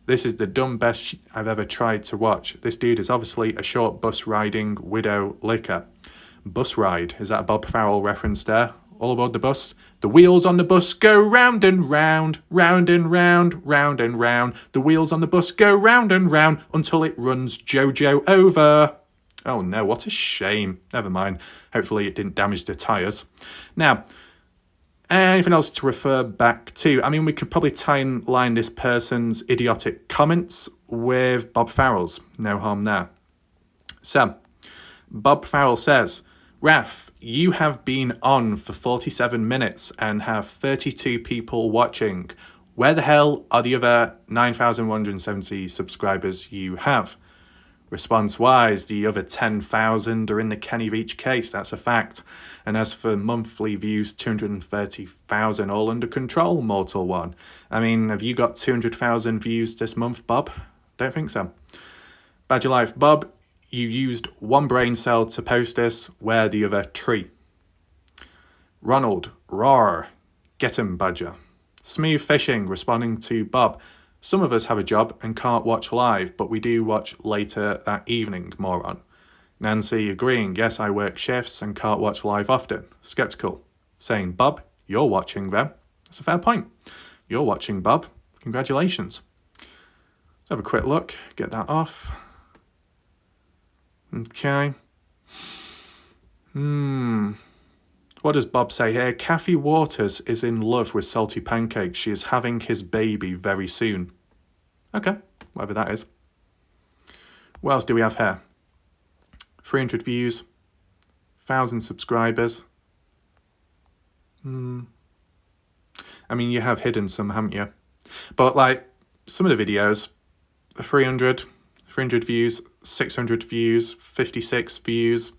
This is the dumb best I've ever tried to watch. This dude is obviously a short bus riding widow licker. Bus ride. Is that a Bob Farrell reference there? All aboard the bus. The wheels on the bus go round and round, round and round, round and round. The wheels on the bus go round and round until it runs Jojo over. Oh no, what a shame. Never mind. Hopefully it didn't damage the tyres. Now, anything else to refer back to? I mean, we could probably tie in line this person's idiotic comments with Bob Farrell's. No harm there. So, Bob Farrell says, Raf, you have been on for 47 minutes and have 32 people watching. Where the hell are the other 9,170 subscribers you have? Response-wise, the other 10,000 are in the Kenny Veach case, that's a fact. And as for monthly views, 230,000, all under control, Mortal One. I mean, have you got 200,000 views this month, Bob? Don't think so. Badger Life, Bob, you used one brain cell to post this, where the other tree? Ronald, roar, get him, Badger. Smooth Fishing, responding to Bob. Some of us have a job and can't watch live, but we do watch later that evening, moron. Nancy agreeing, yes, I work shifts and can't watch live often. Skeptical, saying, Bob, you're watching then. That's a fair point. You're watching, Bob. Congratulations. Let's have a quick look, get that off. Okay. What does Bob say here? Kathy Waters is in love with Salty Pancakes. She is having his baby very soon. Okay, whatever that is. What else do we have here? 300 views. 1,000 subscribers. I mean, you have hidden some, haven't you? But, like, some of the videos, 300 views, 600 views, 56 views.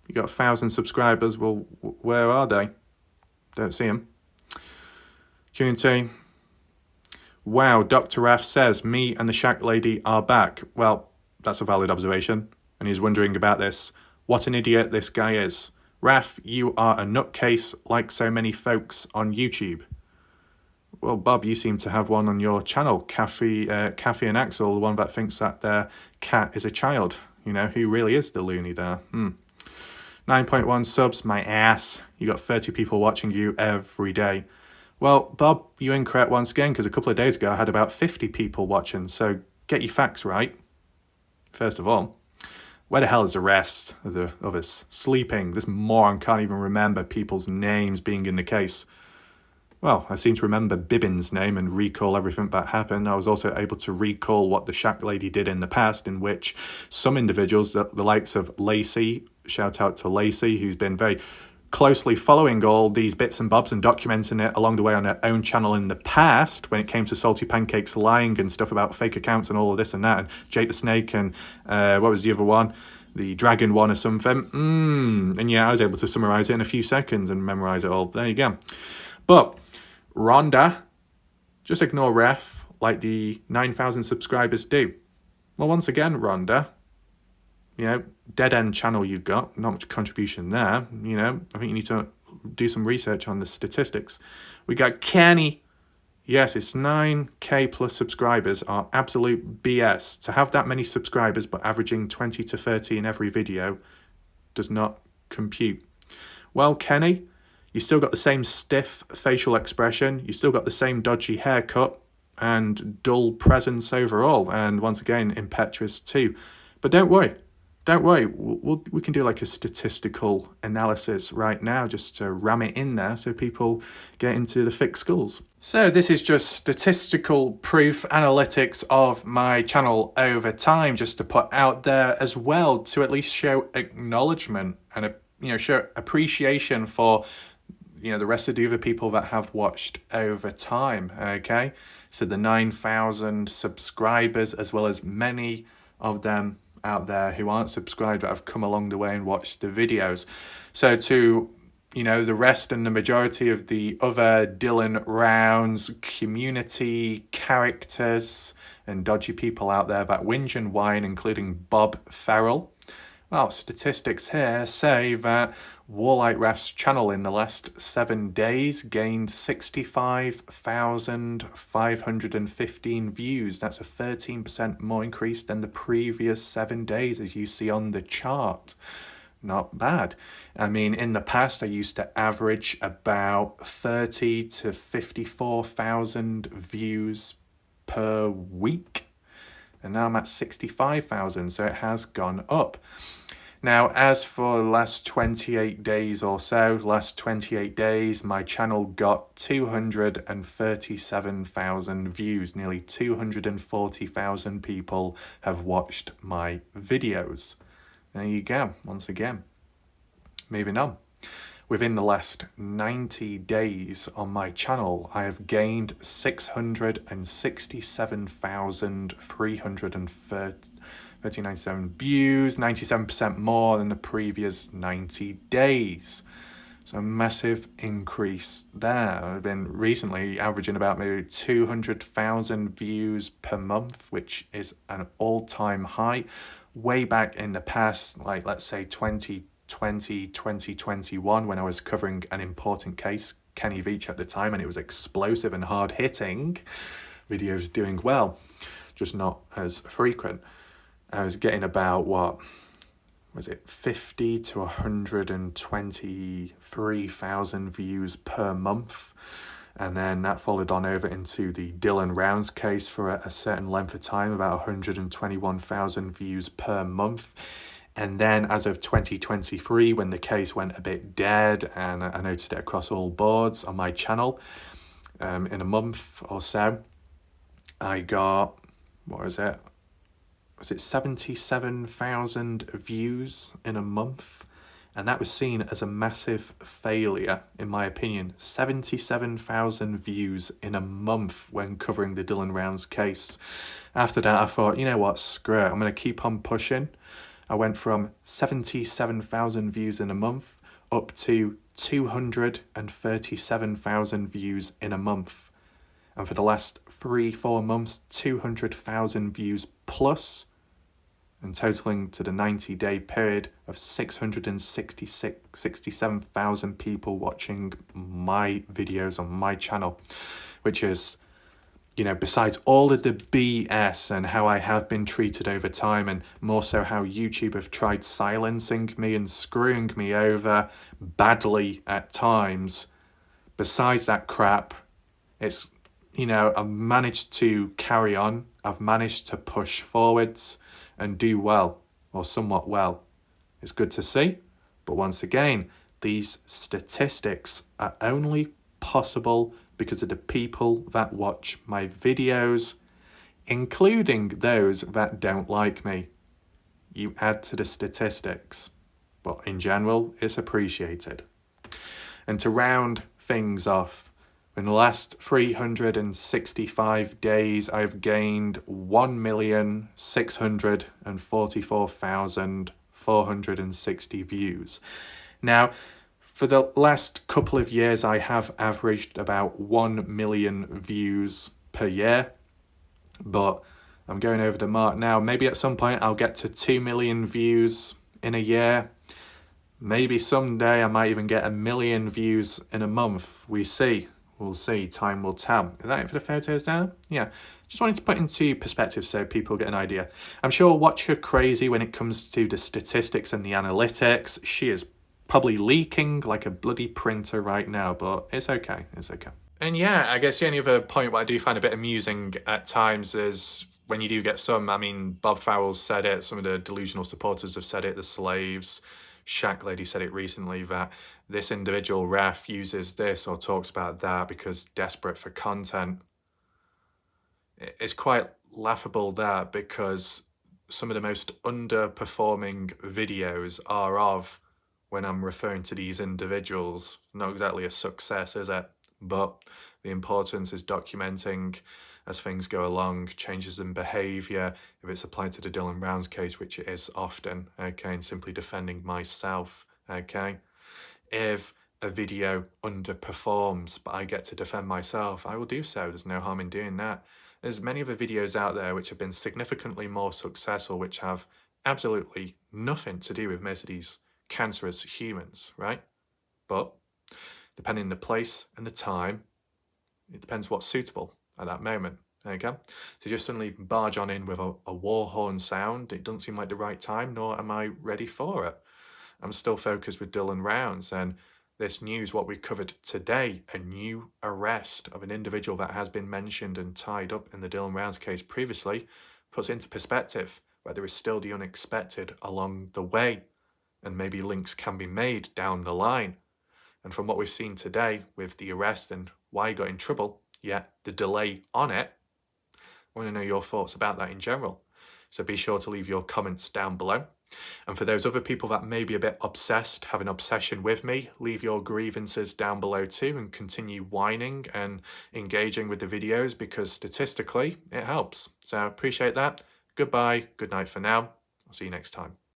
You got 1,000 subscribers. Well, where are they? Don't see them. Q&T. Wow, Dr. Raf says, me and the Shack Lady are back. Well, that's a valid observation. And he's wondering about this. What an idiot this guy is. Raf, you are a nutcase like so many folks on YouTube. Well, Bob, you seem to have one on your channel. Kathy and Axel, the one that thinks that their cat is a child. You know, who really is the loony there? 9.1 subs, my ass. You got 30 people watching you every day. Well, Bob, you're incorrect once again, because a couple of days ago I had about 50 people watching, so get your facts right. First of all, where the hell is the rest of the others? Sleeping. This moron can't even remember people's names being in the case. Well, I seem to remember Bibbins' name and recall everything that happened. I was also able to recall what the Shack lady did in the past, in which some individuals, the likes of Lacey, shout out to Lacey, who's been very closely following all these bits and bobs and documenting it along the way on her own channel in the past when it came to Salty Pancakes lying and stuff about fake accounts and all of this and that, and Jake the Snake and what was the other one? The Dragon one or something. And yeah, I was able to summarize it in a few seconds and memorize it all. There you go. But Rhonda, just ignore ref like the 9,000 subscribers do. Well, once again, Rhonda, dead end channel you've got, not much contribution there. I think you need to do some research on the statistics. We got Kenny. Yes, it's 9K plus subscribers are absolute BS. To have that many subscribers but averaging 20 to 30 in every video does not compute. Well, Kenny, you still got the same stiff facial expression. You still got the same dodgy haircut and dull presence overall. And once again, impetuous too. But don't worry. We can do like a statistical analysis right now just to ram it in there so people get into the thick schools. So this is just statistical proof analytics of my channel over time, just to put out there as well, to at least show acknowledgement and show appreciation for the rest of the other people that have watched over time. Okay, so the 9,000 subscribers, as well as many of them out there who aren't subscribed but have come along the way and watched the videos. So to the rest and the majority of the other Dylan Rounds community characters and dodgy people out there that whinge and whine, including Bob Farrell, well, statistics here say that Warlight Ref's channel in the last 7 days gained 65,515 views. That's a 13% more increase than the previous 7 days, as you see on the chart. Not bad. I mean, in the past, I used to average about 30 to 54,000 views per week. And now I'm at 65,000, so it has gone up. Now, as for the last 28 days or so, my channel got 237,000 views. Nearly 240,000 people have watched my videos. There you go, once again. Moving on. Within the last 90 days on my channel, I have gained 667,337 views, 97% more than the previous 90 days. So a massive increase there. I've been recently averaging about maybe 200,000 views per month, which is an all-time high. Way back in the past, like let's say 2020, 2021, when I was covering an important case, Kenny Veach at the time, and it was explosive and hard-hitting, videos doing well, just not as frequent. I was getting about, 50 to 123,000 views per month. And then that followed on over into the Dylan Rounds case for a certain length of time, about 121,000 views per month. And then as of 2023, when the case went a bit dead, and I noticed it across all boards on my channel, in a month or so, I got, was it 77,000 views in a month? And that was seen as a massive failure, in my opinion. 77,000 views in a month when covering the Dylan Rounds case. After that, I thought, you know what, screw it. I'm going to keep on pushing. I went from 77,000 views in a month up to 237,000 views in a month. And for the last 3-4 months, 200,000 views plus, and totaling to the 90-day period of 667,000 people watching my videos on my channel, which is, besides all of the BS and how I have been treated over time, and more so how YouTube have tried silencing me and screwing me over badly at times, besides that crap, It's, I've managed to carry on. I've managed to push forwards and do well, or somewhat well. It's good to see. But once again, these statistics are only possible because of the people that watch my videos, including those that don't like me. You add to the statistics, but in general, it's appreciated. And to round things off, in the last 365 days, I've gained 1,644,460 views. Now, for the last couple of years, I have averaged about 1 million views per year, but I'm going over the mark now. Maybe at some point I'll get to 2 million views in a year. Maybe someday I might even get 1 million views in a month. We'll see. Time will tell. Is that it for the photos now? Yeah. Just wanted to put into perspective so people get an idea. I'm sure watch her crazy when it comes to the statistics and the analytics. She is probably leaking like a bloody printer right now, but it's okay. It's okay. And yeah, I guess the only other point what I do find a bit amusing at times is when you do get some, Bob Farrell said it, some of the delusional supporters have said it, the slaves. Shaq Lady said it recently that this individual ref uses this or talks about that because desperate for content. It's quite laughable that because some of the most underperforming videos are of when I'm referring to these individuals. Not exactly a success, is it? But the importance is documenting as things go along, changes in behaviour, if it's applied to the Dylan Browns case, which it is often, okay, and simply defending myself, okay. If a video underperforms, but I get to defend myself, I will do so. There's no harm in doing that. There's many other videos out there which have been significantly more successful, which have absolutely nothing to do with most of these cancerous humans, right? But depending on the place and the time, it depends what's suitable at that moment, okay? To just suddenly barge on in with a war horn sound, it doesn't seem like the right time, nor am I ready for it. I'm still focused with Dylan Rounds, and this news, what we covered today, a new arrest of an individual that has been mentioned and tied up in the Dylan Rounds case previously, puts into perspective where there is still the unexpected along the way, and maybe links can be made down the line. And from what we've seen today with the arrest and why he got in trouble, yet the delay on it, I want to know your thoughts about that in general. So be sure to leave your comments down below. And for those other people that may be a bit obsessed, have an obsession with me, leave your grievances down below too and continue whining and engaging with the videos because statistically it helps. So appreciate that. Goodbye, good night for now. I'll see you next time.